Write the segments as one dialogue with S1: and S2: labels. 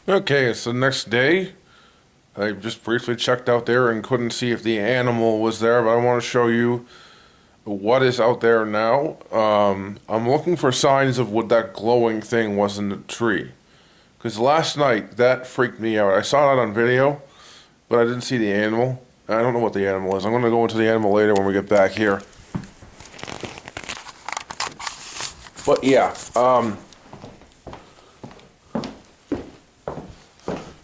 S1: Okay, so the next day, I just briefly checked out there and couldn't see if the animal was there, but I want to show you what is out there now. I'm looking for signs of what that glowing thing was in the tree. Because last night, that freaked me out. I saw it on video, but I didn't see the animal. I don't know what the animal is. I'm going to go into the animal later when we get back here. But yeah,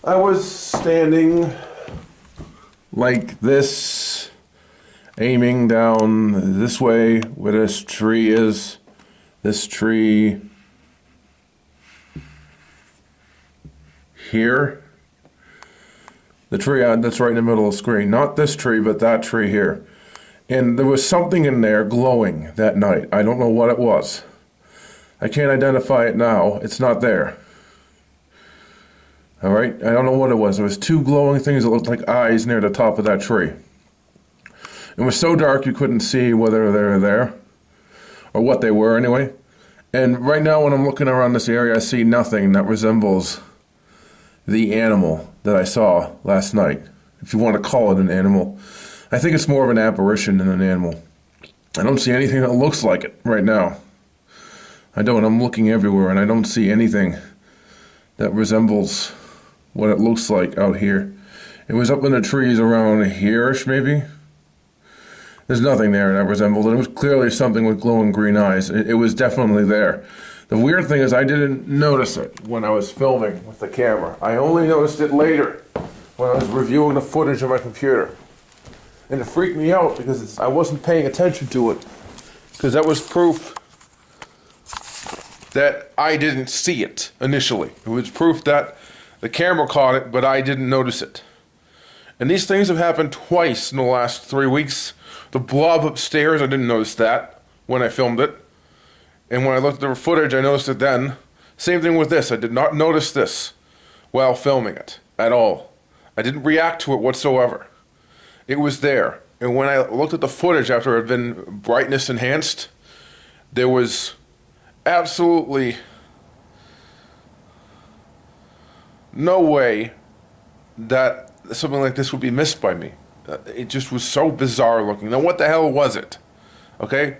S1: I was standing like this, aiming down this way where this tree is. This tree here. The tree that's right in the middle of the screen. Not this tree, but that tree here. And there was something in there glowing that night. I don't know what it was. I can't identify it now. It's not there. All right, I don't know what it was. There was two glowing things that looked like eyes near the top of that tree. It was so dark you couldn't see whether they were there or what they were anyway. And right now when I'm looking around this area, I see nothing that resembles the animal that I saw last night, if you want to call it an animal. I think it's more of an apparition than an animal. I don't see anything that looks like it right now. I don't. I'm looking everywhere and I don't see anything that resembles what it looks like out here. It was up in the trees around here-ish, maybe. There's nothing there that resembled it. It was clearly something with glowing green eyes. It was definitely there. The weird thing is I didn't notice it when I was filming with the camera. I only noticed it later when I was reviewing the footage on my computer. And it freaked me out because I wasn't paying attention to it. Because that was proof that I didn't see it initially. It was proof that the camera caught it, but I didn't notice it. And these things have happened twice in the last 3 weeks. The blob upstairs, I didn't notice that when I filmed it. And when I looked at the footage, I noticed it then. Same thing with this. I did not notice this while filming it at all. I didn't react to it whatsoever. It was there. And when I looked at the footage after it had been brightness enhanced, there was absolutely no way that something like this would be missed by me. It just was so bizarre looking. Now, what the hell was it? Okay?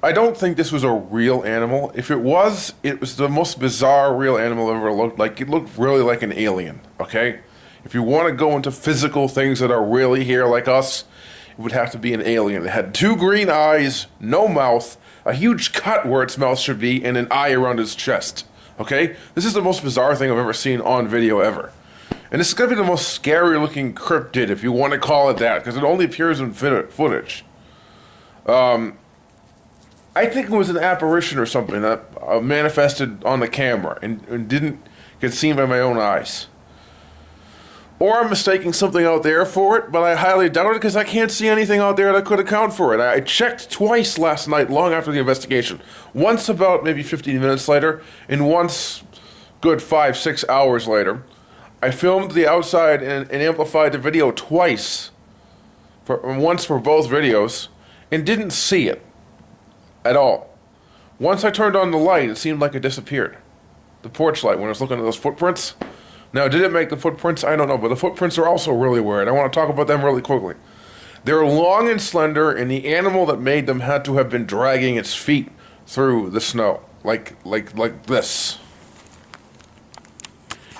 S1: I don't think this was a real animal. If it was the most bizarre real animal I've ever looked like. It looked really like an alien, okay? If you want to go into physical things that are really here like us, it would have to be an alien. It had two green eyes, no mouth, a huge cut where its mouth should be, and an eye around its chest. Okay? This is the most bizarre thing I've ever seen on video ever. And this is going to be the most scary looking cryptid, if you want to call it that, because it only appears in footage. I think it was an apparition or something that manifested on the camera and didn't get seen by my own eyes. Or I'm mistaking something out there for it, but I highly doubt it because I can't see anything out there that could account for it. I checked twice last night, long after the investigation. Once about maybe 15 minutes later, and once good 5-6 hours later. I filmed the outside and amplified the video twice, once for both videos, and didn't see it at all. Once I turned on the light, it seemed like it disappeared. The porch light, when I was looking at those footprints. Now, did it make the footprints? I don't know, but the footprints are also really weird. I want to talk about them really quickly. They're long and slender, and the animal that made them had to have been dragging its feet through the snow, like this.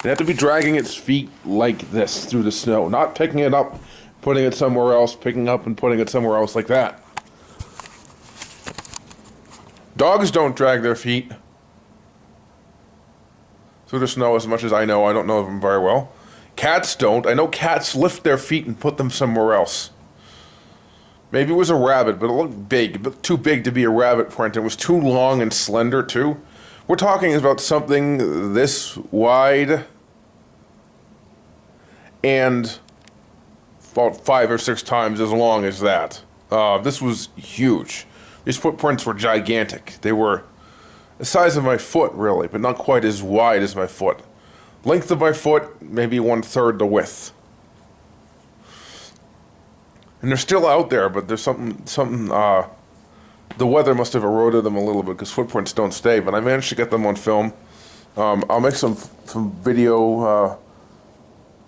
S1: It had to be dragging its feet like this through the snow, not picking it up, putting it somewhere else, picking up and putting it somewhere else like that. Dogs don't drag their feet through the snow as much as I know. I don't know them very well. Cats don't. I know cats lift their feet and put them somewhere else. Maybe it was a rabbit, but it looked big, but too big to be a rabbit print. It was too long and slender, too. We're talking about something this wide and about 5 or 6 times as long as that. This was huge. These footprints were gigantic. They were the size of my foot, really, but not quite as wide as my foot. Length of my foot, maybe 1/3 the width. And they're still out there, but there's something, the weather must have eroded them a little bit because footprints don't stay, but I managed to get them on film. I'll make some video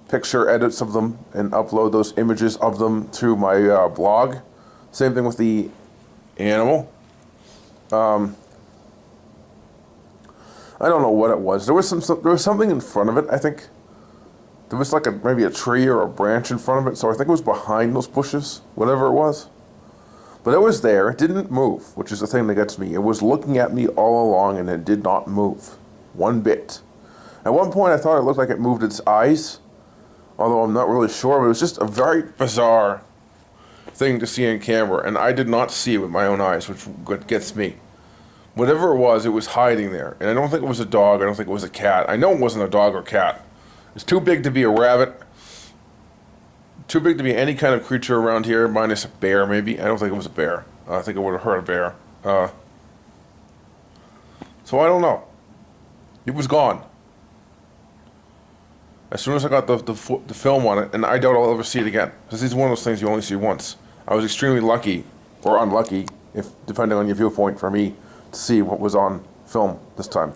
S1: picture edits of them and upload those images of them to my blog. Same thing with the animal. I don't know what it was. There was something in front of it, I think. There was like maybe a tree or a branch in front of it, so I think it was behind those bushes, whatever it was. But it was there. It didn't move, which is the thing that gets me. It was looking at me all along, and it did not move one bit. At one point, I thought it looked like it moved its eyes, although I'm not really sure. But it was just a very bizarre thing to see on camera, and I did not see it with my own eyes, which gets me. Whatever it was hiding there. And I don't think it was a dog. I don't think it was a cat. I know it wasn't a dog or cat. It's too big to be a rabbit. Too big to be any kind of creature around here, minus a bear, maybe. I don't think it was a bear. I think it would have hurt a bear. So I don't know. It was gone. As soon as I got the film on it, and I doubt I'll ever see it again. Because this is one of those things you only see once. I was extremely lucky, or unlucky, if depending on your viewpoint, for me to see what was on film this time.